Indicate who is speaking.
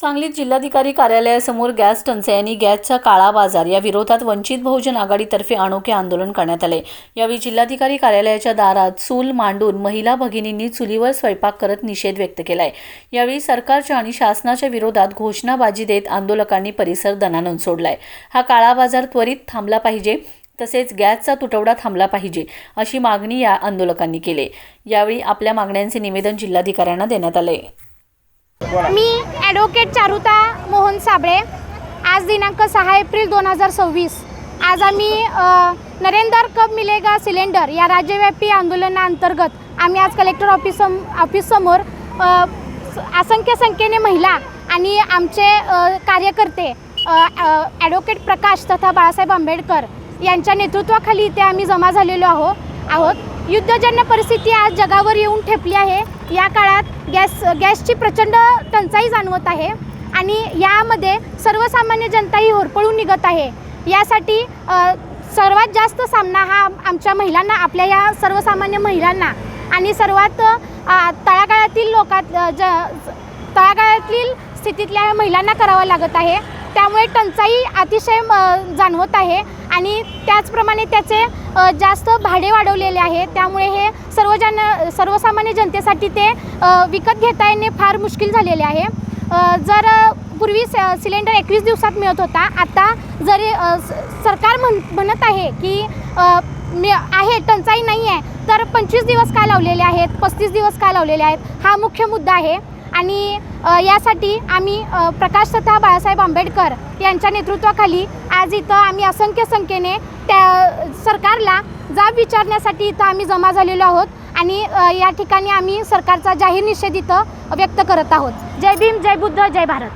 Speaker 1: सांगलीत जिल्हाधिकारी कार्यालयासमोर गॅस टंचाई आणि गॅसचा काळा बाजार या विरोधात वंचित बहुजन आघाडीतर्फे अनोखे आंदोलन करण्यात आले। यावेळी जिल्हाधिकारी कार्यालयाच्या दारात चूल मांडून महिला भगिनींनी चुलीवर स्वयंपाक करत निषेध व्यक्त केलाय। यावेळी सरकारच्या आणि शासनाच्या विरोधात घोषणाबाजी देत आंदोलकांनी परिसर दणाणून सोडलाय। हा काळा बाजार त्वरित थांबला पाहिजे, तसेच गॅसचा तुटवडा थांबला पाहिजे अशी मागणी या आंदोलकांनी केली। यावेळी आपल्या मागण्यांचे निवेदन जिल्हाधिकाऱ्यांना देण्यात आले।
Speaker 2: मी ॲडव्होकेट चारुता मोहन साबळे। आज दिनांक 6 एप्रिल 2026 आज आम्ही नरेंद्र कब मिलेगा सिलेंडर या राज्यव्यापी आंदोलनाअंतर्गत आम्ही आज कलेक्टर ऑफिस समोर असंख्य संख्येने महिला आणि आमचे कार्यकर्ते ॲडव्होकेट प्रकाश तथा बाळासाहेब आंबेडकर यांच्या नेतृत्वाखाली इथे आम्ही जमा झालेलो आहोत। युद्धजन्य परिस्थिती आज जगावर येऊन ठेपली आहे। या काळात गॅसची प्रचंड टंचाई जाणवत आहे आणि यामध्ये सर्वसामान्य जनता ही होरपळून निघत आहे। यासाठी सर्वात जास्त सामना हा आमच्या महिलांना, आपल्या या सर्वसामान्य महिलांना आणि सर्वात तळागाळातील तळागाळातील स्थितीतल्या महिलांना करावा लागत आहे। त्यामुळे टंचाई अतिशय जाणवत आहे आणि त्याचप्रमाणे त्याचे जास्त भाडे वाढवलेले आहे। त्यामुळे हे सर्वसामान्य जनतेसाठी ते विकत घेता येणे फार मुश्किल झालेले आहे। जर पूर्वी सिलेंडर 21 दिवसात मिळत होता, आता जरी सरकार म्हणत आहे की आहे टंचाई नाही आहे, तर 25 दिवस का लावलेले आहेत, 35 दिवस का लावलेले आहेत, हा मुख्य मुद्दा आहे। आणि यासाठी आम्ही प्रकाश तथा बाळासाहेब आंबेडकर यांच्या नेतृत्वाखाली आज इथं आम्ही असंख्य संख्येने त्या सरकारला जाब विचारण्यासाठी इथं आम्ही जमा झालेलो आहोत आणि या ठिकाणी आम्ही सरकारचा जाहीर निषेध इथं व्यक्त करत आहोत। जय भीम, जय बुद्ध, जय भारत।